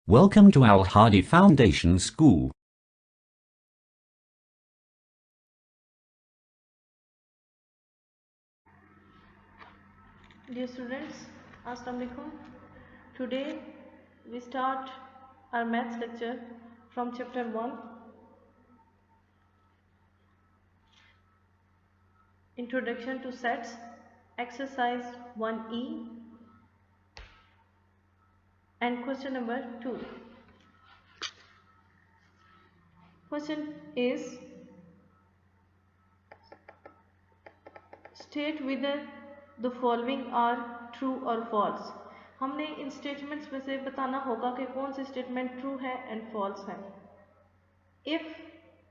Welcome to Al Hadi Foundation School. Dear students, Assalamu alaikum. Today we start our maths lecture from chapter 1, Introduction to Sets, exercise 1E, and question number 2. Question is, state whether the following are true or false. हमने इन statements में से बताना होगा कि कौन सी statement true है and false है. If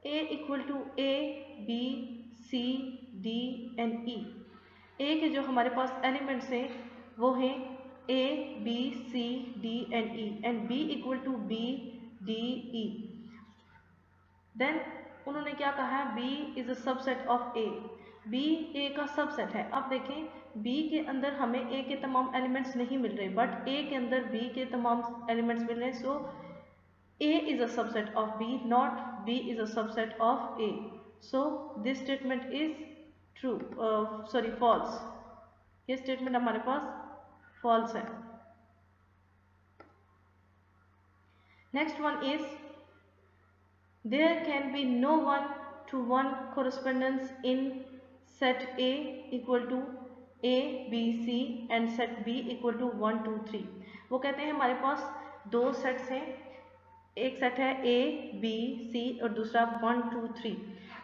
A equal to A, B, C, D and E, A के जो हमारे पास एलिमेंट्स हैं वो हैं A, B, C, D and E and B equal to B, D, E. Then उन्होंने क्या कहा है, B is a subset of A. B A का सबसेट है. अब देखें B के अंदर हमें A के तमाम एलिमेंट्स नहीं मिल रहे बट A के अंदर B के तमाम एलिमेंट्स मिल रहे हैं. सो A is a subset of B, not B is a subset of A. So this statement is true. False. ये स्टेटमेंट हमारे पास false है. Next one is, there can be no one-to-one correspondence in set A equal to A, B, C and set B equal to 1, 2, 3. वो कहते हैं हमारे पास दो sets हैं, एक सेट है A, B, C और दूसरा 1, 2, 3.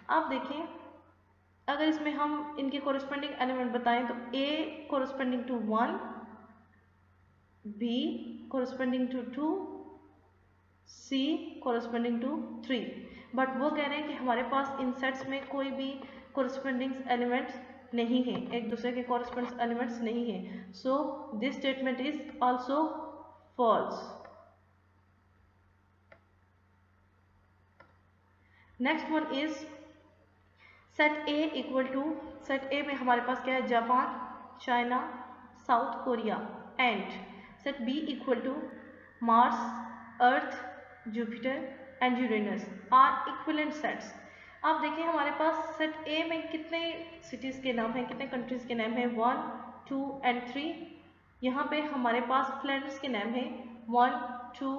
अब देखें अगर इसमें हम इनके कोरिस्पोंडिंग एलिमेंट बताएं तो A corresponding to 1, B corresponding to 2, C corresponding to 3. But वो कह रहे हैं कि हमारे पास इन सेट्स में कोई भी कोरिस्पोंडिंग एलिमेंट्स नहीं है, एक दूसरे के कोरिस्पोंडिंग एलिमेंट्स नहीं है. So this statement is also false. Next one is, set A equal to, set A में हमारे पास क्या है, Japan, China, South Korea and set B equal to Mars, Earth, Jupiter and Uranus are equivalent sets. अब देखिए हमारे पास set A में कितने सिटीज़ के नाम हैं, कितने कंट्रीज़ के नाम हैं, 1, 2 एंड 3. यहाँ पे हमारे पास प्लैनेट्स के नाम हैं 1, 2,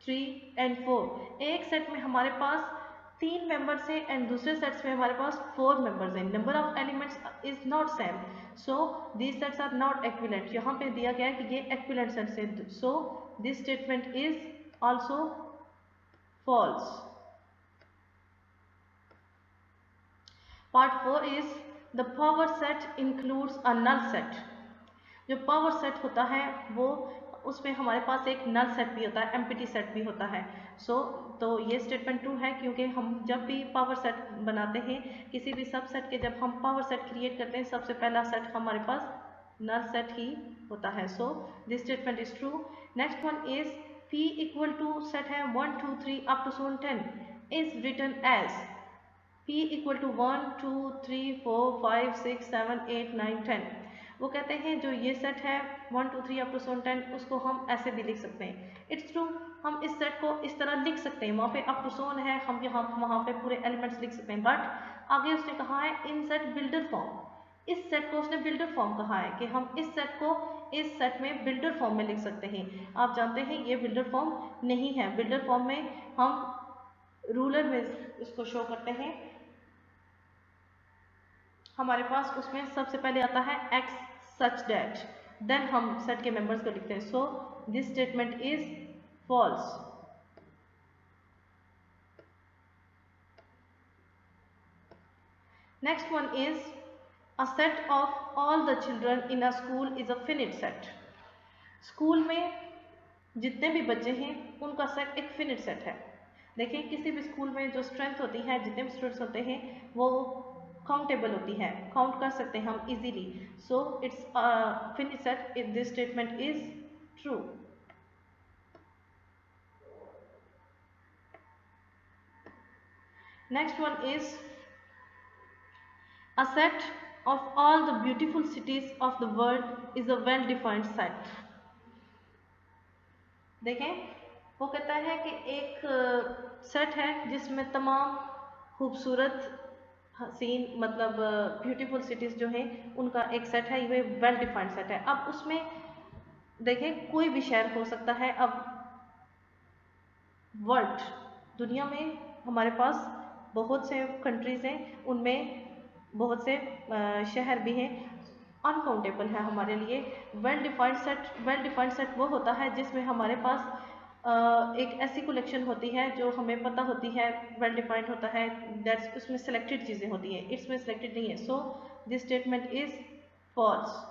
3 एंड 4. एक सेट में हमारे पास 3 मेंबर्स हैं एंड दूसरे सेट्स में हमारे पास 4 मेंबर्स हैं. Number of elements is not same, so these sets are not equivalent. यहाँ पे दिया गया है कि ये इक्विवेलेंट सेट्स हैं. So this statement is also false. Part 4 is, the power set includes a null set. जो पावर सेट होता है वो उसमें हमारे पास एक नल सेट भी होता है, एम्प्टी सेट भी होता है. तो ये स्टेटमेंट ट्रू है क्योंकि हम जब भी पावर सेट बनाते हैं, किसी भी सब सेट के जब हम पावर सेट क्रिएट करते हैं, सबसे पहला सेट हमारे पास नल सेट ही होता है. So this statement is true. Next one is, P equal to set है 1, 2, 3 up to 10 is written as P equal to 1, 2, 3, 4, 5, 6, 7, 8, 9, 10. वो कहते हैं जो ये सेट है 1, 2, 3 अप टू 10 उसको हम ऐसे भी लिख सकते हैं. इट्स ट्रू, हम इस सेट को इस तरह लिख सकते हैं. वहाँ पे अप टू 100 है, हम यहाँ वहाँ पे पूरे एलिमेंट्स लिख सकते हैं. बट आगे उसने कहा है इन सेट बिल्डर फॉर्म. इस सेट को उसने बिल्डर फॉर्म कहा है कि हम इस सेट को इस सेट में बिल्डर फॉर्म में लिख सकते हैं. आप जानते हैं ये बिल्डर फॉर्म नहीं है. बिल्डर फॉर्म में हम रूलर में इसको शो करते हैं. हमारे पास उसमें सबसे पहले आता है x such that, देन हम सेट के मेंबर्स को लिखते हैं. So this statement is false. Next one is, a set of all the children in a school is a finite set. School में जितने भी बच्चे हैं उनका सेट एक फिनिट सेट है. देखिए किसी भी स्कूल में जो स्ट्रेंथ होती है, जितने भी स्टूडेंट्स होते हैं वो काउंटेबल होती है, काउंट कर सकते हैं हम easily. So it's finite set. This statement is true. Next one is, a set of all the beautiful cities of the world is a well defined set. देखें वो कहता है कि एक सेट है जिसमें तमाम खूबसूरत सीन मतलब ब्यूटीफुल सिटीज़ जो हैं उनका एक सेट है, ये वेल डिफाइंड सेट है। अब उसमें देखें कोई भी शहर हो सकता है। अब वर्ल्ड दुनिया में हमारे पास बहुत से कंट्रीज़ हैं, उनमें बहुत से शहर भी हैं, अनकाउंटेबल है हमारे लिए। वेल डिफाइंड सेट वो होता है जिसमें हमारे पास एक ऐसी कलेक्शन होती है जो हमें पता होती है, वेल डिफाइंड होता है, दैट्स उसमें सिलेक्टेड चीज़ें होती हैं, इसमें सिलेक्टेड नहीं है। So this statement is false.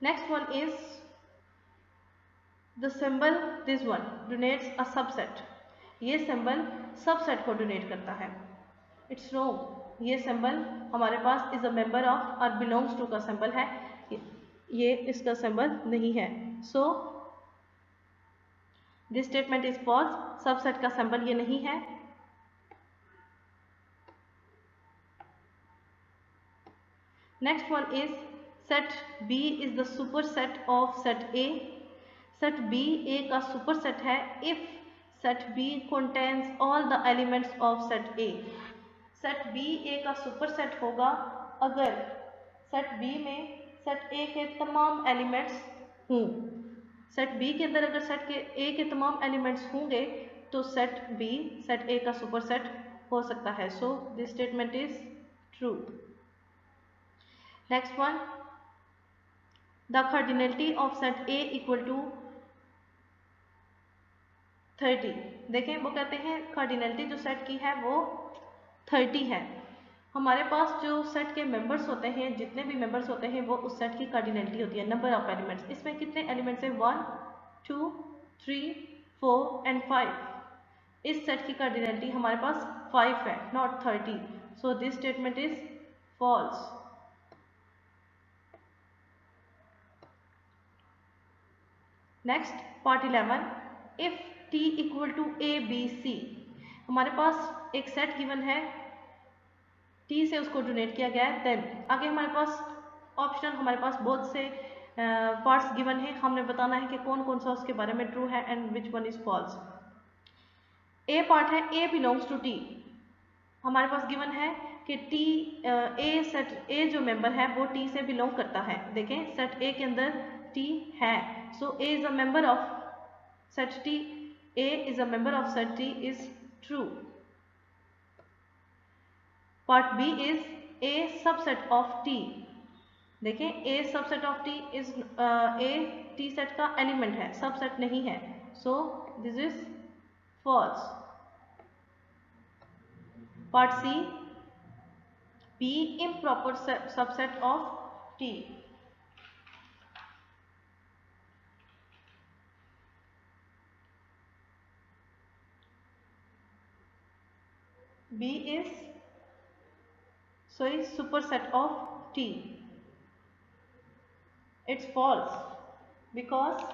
Next one is the symbol this one donates a subset. ये सिंबल सबसेट को डोनेट करता है। It's wrong. ये सिंबल हमारे पास इज अ मेंबर ऑफ और बिलोंग्स टू का सिंबल है, ये इसका सिंबल नहीं है। So this statement is false. Subset का सिंबल ये नहीं है। Next one is set B is the super set of set A. Set B A का सुपर सेट है if set B contains all the elements of set A. Set B A का super set होगा अगर set B में set A के तमाम elements हों। Set B के अंदर अगर सेट के ए के तमाम एलिमेंट्स होंगे तो सेट बी सेट ए का सुपर सेट हो सकता है। So this statement is true. Next one, the cardinality of set A equal to 30। देखें वो कहते हैं कार्डिनलिटी जो सेट की है वो 30 है। हमारे पास जो सेट के मेंबर्स होते हैं, जितने भी मेंबर्स होते हैं वो उस सेट की कार्डिनलिटी होती है, नंबर ऑफ एलिमेंट्स। इसमें कितने एलिमेंट्स हैं? 1 2 3 4 एंड 5। इस सेट की कार्डिनलिटी हमारे पास 5 है, not 30। So this statement is false. Next part 11, if T equal to A B C. हमारे पास एक सेट गिवन है, टी से उसको डोनेट किया गया है। देन आगे हमारे पास ऑप्शनल हमारे पास बहुत से पार्ट्स गिवन है, हमने बताना है कि कौन कौन सा उसके बारे में ट्रू है and which one is false. A part है ए बिलोंग्स टू टी। हमारे पास गिवन है कि टी ए सेट ए जो मेंबर है वो टी से बिलोंग करता है। देखें सेट ए के अंदर टी है, so A is a member of set T. A is a member of set T is true. Part B is a subset of T. देखें a subset of T is A T set का element है, subset नहीं है। So this is false. Part C, B improper subset of T. B is superset of T. It's false because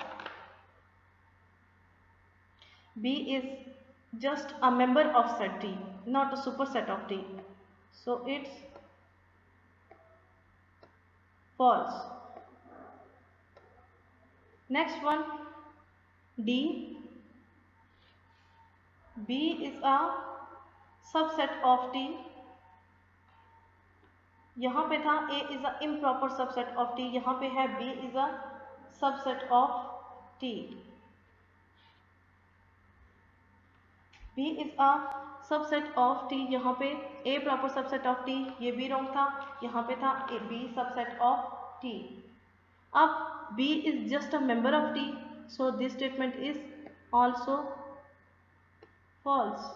B is just a member of set T, not a superset of T. So it's false. Next one, D. B is a subset of T. यहाँ पे था A is a improper subset of T, यहाँ पे है B is a subset of T. B is a subset of T, यहाँ पे A proper subset of T, ये भी रॉन्ग था, यहाँ पे था A B subset of T. अब B is just a member of T, so this statement is also false.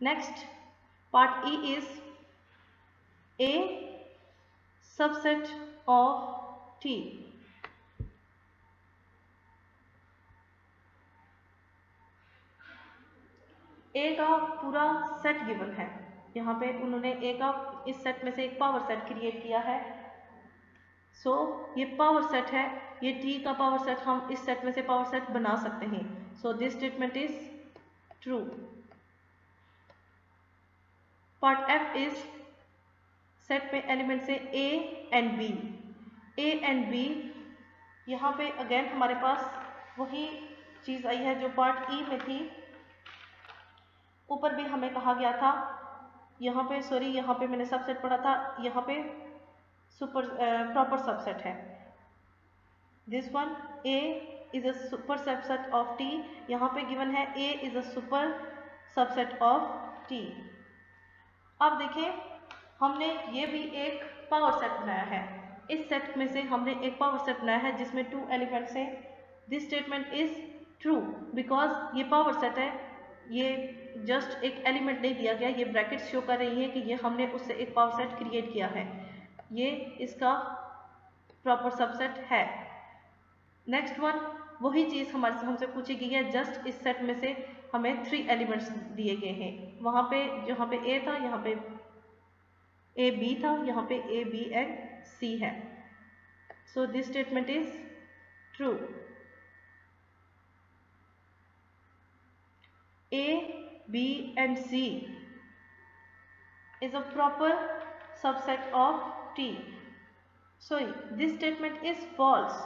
Next part E is A subset of T। A का पूरा set given है, यहाँ पे उन्होंने ए का इस सेट में से एक पावर सेट क्रिएट किया है। सो ये पावर सेट है, ये टी का पावर सेट, हम इस सेट में से पावर सेट बना सकते हैं। So this statement is true. Part F is set में एलिमेंट से A and B. A and B, यहाँ पे अगेन हमारे पास वही चीज़ आई है जो पार्ट ई में थी। ऊपर भी हमें कहा गया था, यहाँ पे सॉरी, यहाँ पे मैंने सबसेट पढ़ा था, यहाँ पे प्रॉपर सबसेट है। This one A is a super subset of T, यहाँ पे गिवन है A is a super subset of T. अब देखें, हमने ये भी एक पावर सेट बनाया है। इस सेट में से हमने एक पावर सेट बनाया है जिसमें 2 एलिमेंट्स हैं। This statement is true because ये पावर सेट है, ये जस्ट एक एलिमेंट नहीं दिया गया, ये ब्रैकेट्स शो कर रही है कि ये हमने उससे एक पावर सेट क्रिएट किया है, ये इसका प्रॉपर सबसेट है। नेक्स्ट वन, वही चीज़ हमसे पूछी गई है, जस्ट इस सेट में से हमें 3 एलिमेंट्स दिए गए हैं। वहाँ पे जहाँ पे ए था, यहाँ पे ए बी था, यहाँ पे ए बी एंड सी है। So this statement is true. A, B and C is a proper subset of T. Sorry, this statement is false.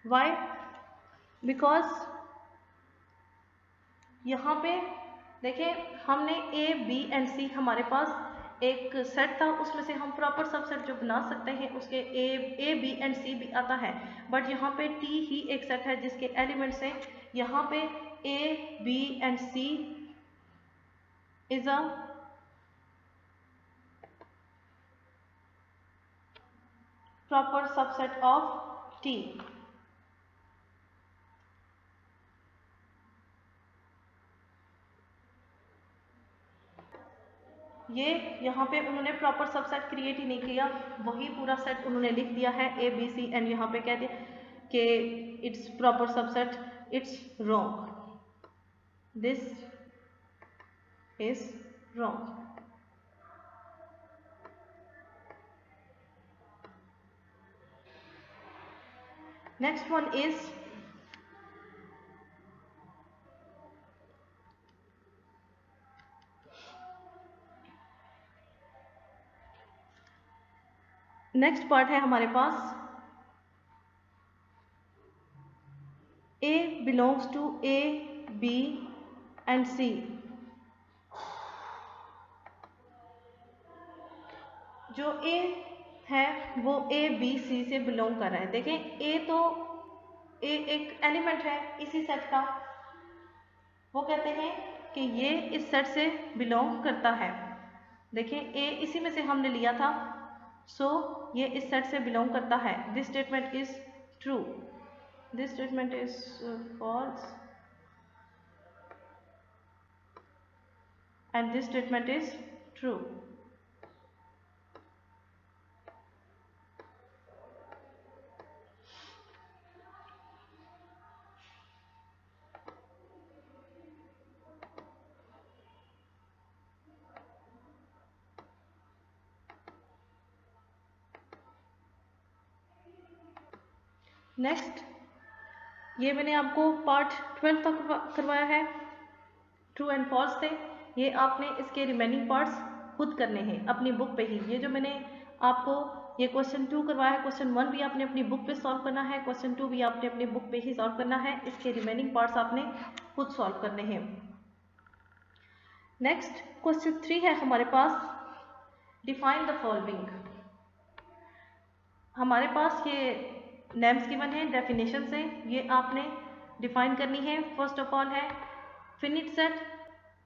Why? Because यहाँ पे देखें, हमने A, B and C हमारे पास एक सेट था, उसमें से हम प्रॉपर सबसेट जो बना सकते हैं उसके A, B and C भी आता है, बट यहाँ पे T ही एक सेट है जिसके एलिमेंट्स हैं। यहाँ पे A, B and C is a proper subset of T. ये यहाँ पे उन्होंने प्रॉपर सबसेट क्रिएट ही नहीं किया, वही पूरा सेट उन्होंने लिख दिया है A, B, C एंड यहाँ पे कह दिया कि it's proper subset, it's wrong, this is wrong. Next one is next part है हमारे पास, A belongs to A, B and C। जो A है वो A, B, C से बिलोंग कर रहा है। देखें, A तो A एक एलिमेंट है इसी सेट का, वो कहते हैं कि ये इस सेट से बिलोंग करता है। देखें, A इसी में से हमने लिया था, सो ये इस सेट से बिलोंग करता है। This statement is true, this statement is false and this statement is true. Next, ये मैंने आपको पार्ट 12 तक करवाया है, ट्रू एंड फॉल्स थे। ये आपने इसके रिमेनिंग पार्ट्स खुद करने हैं अपनी बुक पे ही। ये जो मैंने आपको ये क्वेश्चन 2 करवाया है, क्वेश्चन 1 भी आपने अपनी बुक पे सॉल्व करना है, क्वेश्चन 2 भी आपने अपनी बुक पे ही सॉल्व करना है। इसके रिमेनिंग पार्ट्स आपने खुद सॉल्व करने हैं। नेक्स्ट क्वेश्चन 3 है हमारे पास, डिफाइन द फॉलोइंग। हमारे पास ये नेम्स गिवन है, डेफिनेशन से ये आपने डिफाइन करनी है। फर्स्ट ऑफ ऑल है finite set,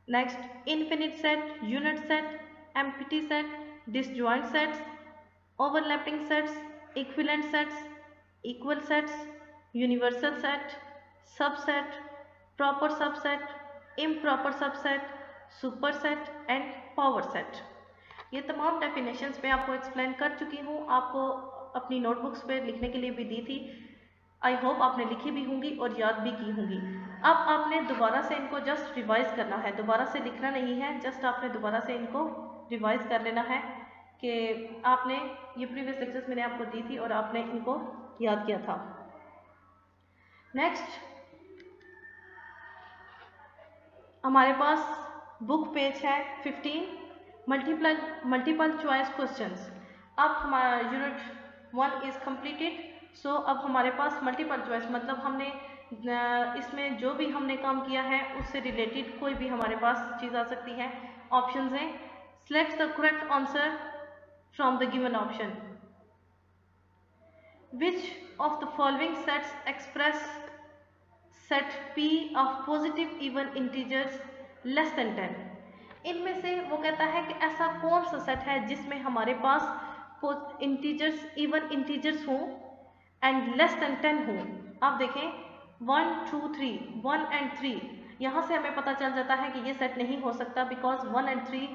next infinite set, unit set, empty set, disjoint sets, overlapping sets, equivalent sets, equal sets, universal set, subset, proper subset, improper subset, superset and power set. ये तमाम definitions मैं आपको explain कर चुकी हूँ, आपको अपनी नोटबुक्स पे लिखने के लिए भी दी थी। आई होप आपने लिखी भी होंगी और याद भी की होंगी। अब आपने दोबारा से इनको जस्ट रिवाइज करना है, दोबारा से लिखना नहीं है, जस्ट आपने दोबारा से इनको रिवाइज कर लेना है कि आपने ये प्रीवियस लेक्चर्स मैंने आपको दी थी और आपने इनको याद किया था। नेक्स्ट हमारे पास बुक पेज है 15, मल्टीपल चॉइस क्वेश्चंस। अब हमारा यूनिट 1 इज कंप्लीटेड। सो अब हमारे पास मल्टीपल चॉइस मतलब हमने इसमें जो भी हमने काम किया है उससे रिलेटेड कोई भी हमारे पास चीज़ आ सकती है। ऑप्शंस हैं, select the correct answer from the given option. Which of the following sets express set P of positive even integers less than 10। इनमें से वो कहता है कि ऐसा कौन सा सेट है जिसमें हमारे पास इंटीजर्स इवन इंटीजर्स हों एंड लेस देन 10 हों। आप देखें 1 2 3 1 एंड 3, यहाँ से हमें पता चल जाता है कि ये सेट नहीं हो सकता बिकॉज 1 एंड 3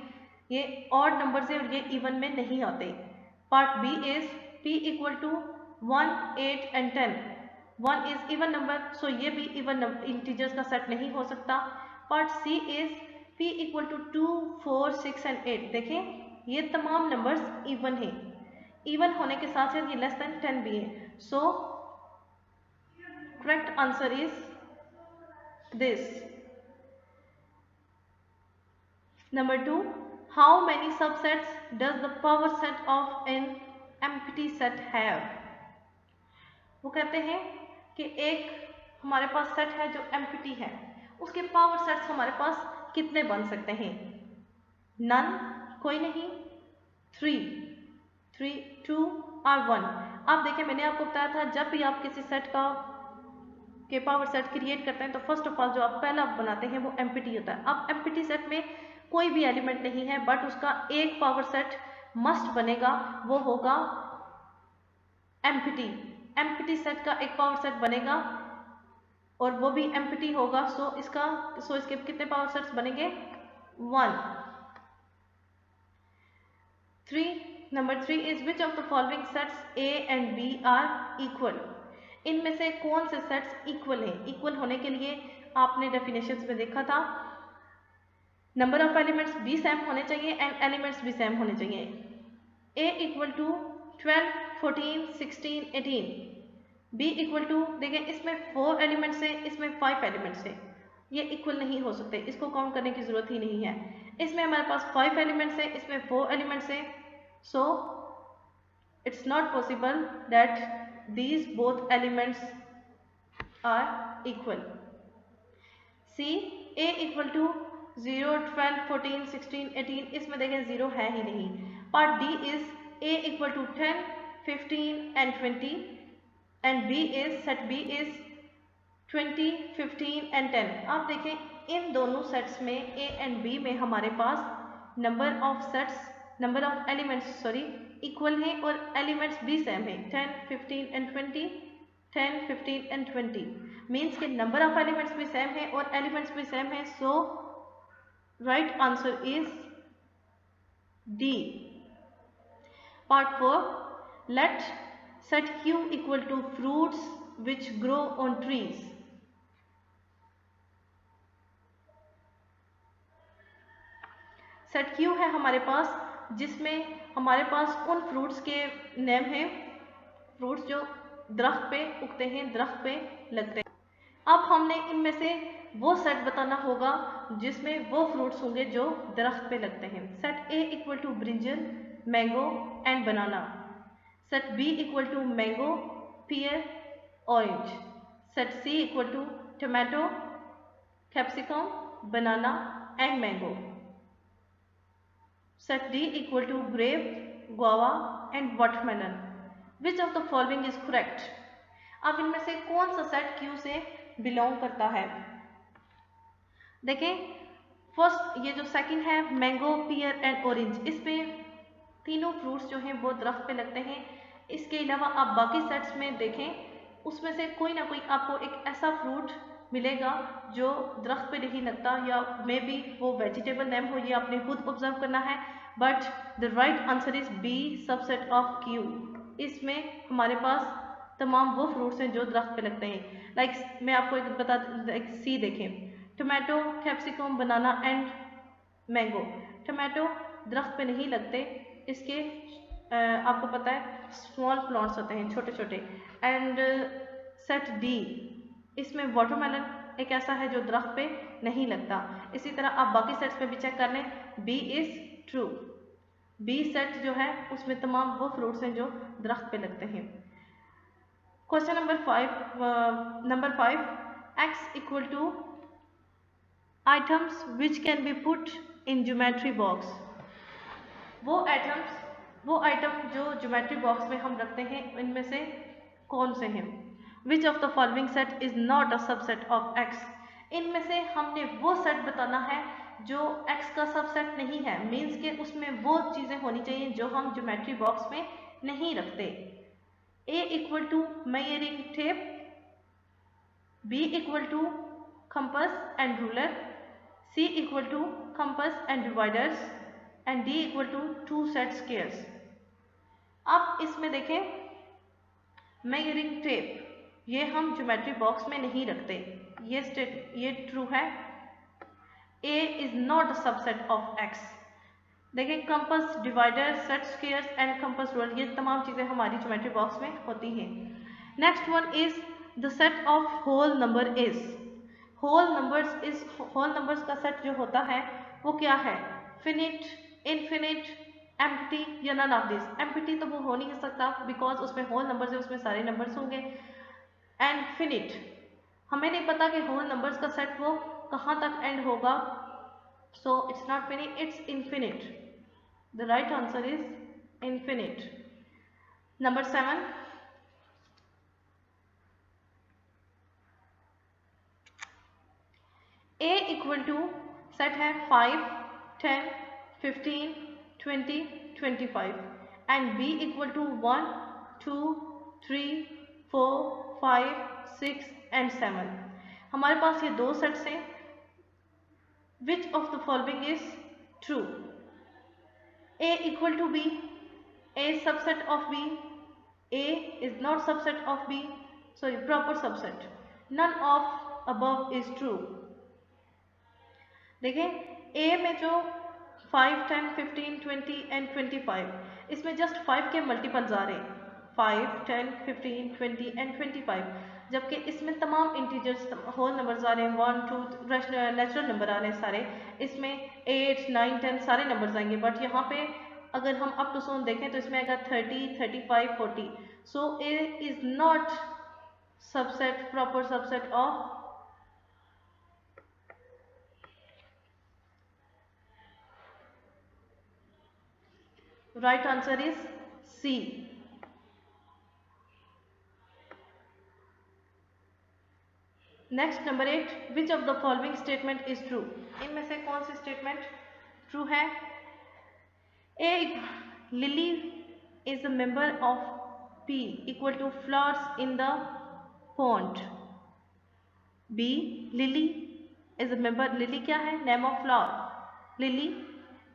ये ऑड नंबर्स है और ये इवन में नहीं आते। Part B is P equal to 1 8 and 10। 1 is even number, so ये भी इवन इंटीजर्स का सेट नहीं हो सकता। Part C is P equal to 2 4 6 and 8। देखें ये तमाम नंबर्स इवन हैं, इवन होने के साथ साथ ये लेस देन 10 भी है। So correct answer is this. Number 2, how many subsets does the power set of an empty set have. वो कहते हैं कि एक हमारे पास सेट है जो एम्प्टी है, उसके पावर सेट्स हमारे पास कितने बन सकते हैं। नन, कोई नहीं, 3 2 और 1। आप देखें मैंने आपको बताया था जब भी आप किसी सेट के पावर सेट क्रिएट करते हैं तो फर्स्ट ऑफ ऑल जो आप पहला बनाते हैं वो एम्प्टी होता है। अब एम्प्टी सेट में कोई भी एलिमेंट नहीं है बट उसका एक पावर सेट मस्ट बनेगा, वो होगा एम्प्टी। एम्प्टी सेट का एक पावर सेट बनेगा और वो भी एम्प्टी होगा। सो इसके कितने पावर सेट्स बनेंगे, 1 3। Number 3 is which of the following sets A and B are equal. इनमें से कौन से सेट्स इक्वल हैं। इक्वल होने के लिए आपने डेफिनेशंस में देखा था नंबर ऑफ एलिमेंट्स भी सेम होने चाहिए एंड एलिमेंट्स भी सेम होने चाहिए। A equal to 12 14 16 18। B equal to, देखें इसमें 4 एलिमेंट्स है, इसमें 5 एलिमेंट्स है, ये इक्वल नहीं हो सकते, इसको काउंट करने की जरूरत ही नहीं है। इसमें हमारे पास 5 एलिमेंट्स है, इसमें 4 एलिमेंट्स है। So it's not possible that these both elements are equal. C, A equal to 0 12 14 16 18, इसमें देखें 0 है ही नहीं। Part D is A equal to 10 15 and 20 and B is set B is 20 15 and 10। आप देखें इन दोनों सेट्स में A एंड B में हमारे पास नंबर ऑफ एलिमेंट्स इक्वल हैं और एलिमेंट्स भी सेम है, 10 15 एंड 20 10 15 एंड 20 मीन्स के नंबर ऑफ एलिमेंट्स भी सेम है और एलिमेंट्स भी सेम है। So right answer is D। Part 4, let set Q equal to fruits which grow on trees। set Q है हमारे पास जिसमें हमारे पास उन फ्रूट्स के नेम हैं, फ्रूट्स जो दरख्त पे उगते हैं, दरख्त पे लगते हैं। अब हमने इनमें से वो सेट बताना होगा जिसमें वो फ्रूट्स होंगे जो दरख्त पे लगते हैं। Set A equal to brinjal mango and banana. Set B equal to mango pear orange. Set C equal to tomato capsicum banana and mango. Set D equal to grape guava and watermelon. Which of the following is correct. अब इनमें से कौन सा set Q से belong करता है। देखें first ये जो सेकंड है मैंगो पियर एंड ऑरेंज, इसमें तीनों फ्रूट्स जो हैं वो दरख्त पे लगते हैं। इसके अलावा आप बाकी सेट्स में देखें उसमें से कोई ना कोई आपको एक ऐसा फ्रूट मिलेगा जो दरख्त पे नहीं लगता या मे बी वो वेजिटेबल नेम हो, ये आपने खुद ऑब्जर्व करना है। But the right answer is B subset of Q। इसमें हमारे पास तमाम वो फ्रूट्स हैं जो दरख्त पे लगते हैं। लाइक मैं आपको एक बता सी देखें tomato capsicum banana and mango. Tomato दरख्त पे नहीं लगते, इसके आपको पता है स्मॉल प्लांट्स होते हैं छोटे छोटे। एंड सेट D इसमें वाटरमेलन एक ऐसा है जो दरख्त पे नहीं लगता। इसी तरह आप बाकी सेट्स पे भी चेक कर लें, B is true. B set जो है उसमें तमाम वो फ्रूट्स हैं जो दरख्त पे लगते हैं। Question number 5 x equal to items which can be put in geometry box. वो आइटम जो ज्योमेट्री बॉक्स में हम रखते हैं इनमें से कौन से हैं। Which of the following set is not a subset of x। इनमें से हमने वो सेट बताना है जो x का सबसेट नहीं है, मीन्स के उसमें वो चीज़ें होनी चाहिए जो हम ज्योमेट्री बॉक्स में नहीं रखते। a equal to measuring tape, b equal to compass and ruler, c equal to compass and dividers and d equal to 2 set squares. अब इसमें देखें मेजरिंग टेप ये हम ज्योमेट्री बॉक्स में नहीं रखते, ये ट्रू है। a is not a subset of x। देखें compass, divider, set squares and compass ruler ये तमाम चीज़ें हमारी ज्योमेट्री बॉक्स में होती हैं। Next one is the set of whole number is. Whole numbers का सेट जो होता है वो क्या है, फिनिट, इनफिनिट, एम्प्टी या नन ऑफ दिस। एम्प्टी तो वो हो नहीं सकता बिकॉज उसमें होल नंबर्स है, उसमें सारे नंबर्स होंगे। एंड फिनिट हमें नहीं पता कि होल नंबर्स का सेट वो कहाँ तक एंड होगा, so it's not finite, it's infinite. The right answer is infinite. Number 7, a equal to set है 5, 10, 15, 20, 25 and b equal to 1, 2, 3, 4, 5, 6 and 7। हमारे पास ये दो सेट्स हैं। Which of the following is true? A equal to B, A subset of B, A is not subset of B, sorry proper subset. None of above is true. देखें A में जो 5, 10, 15, 20 and 25 इसमें just 5 के multiples आ रहे हैं, 5, 10, 15, 20 and 25, जबकि इसमें तमाम इंटीजर्स होल नंबर्स आ रहे हैं, 1, 2 नेचुरल नंबर आ रहे हैं सारे, इसमें 8, 9, 10 सारे नंबर्स आएंगे। बट यहाँ पे अगर हम अप टू सोन देखें तो इसमें आएगा 30, 35, 40। So A is not subset, proper subset of right answer is C. Next number 8, which of the following statement is true. इनमें से कौन सी स्टेटमेंट ट्रू है। A lily is a member of P equal to flowers in the pond. B lily is a member, lily क्या है, name of flower, lily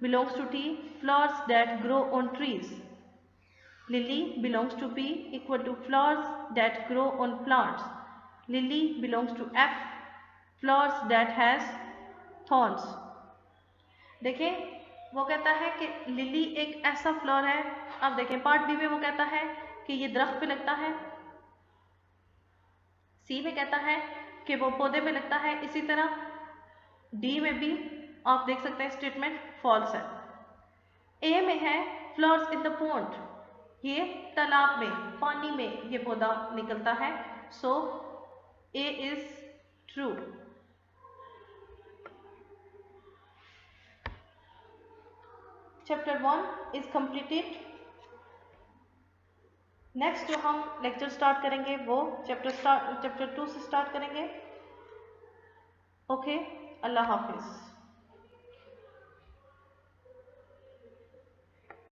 belongs to T, flowers that grow on trees. Lily belongs to P equal to flowers that grow on plants. Lily belongs to F, flowers that has thorns। देखें वो कहता है कि lily एक ऐसा flower है। अब देखें पार्ट बी में वो कहता है कि ये दरख्त पे लगता है, सी में कहता है कि वो पौधे में लगता है, इसी तरह डी में भी आप देख सकते हैं स्टेटमेंट फॉल्स है। ए में है फ्लावर्स इन द पॉन्ड, ये तालाब में पानी में ये पौधा निकलता है, सो A is true। Chapter 1 is completed। Next जो हम लेक्चर स्टार्ट करेंगे वो चैप्टर 2 से स्टार्ट करेंगे। ओके, अल्लाह हाफिज़।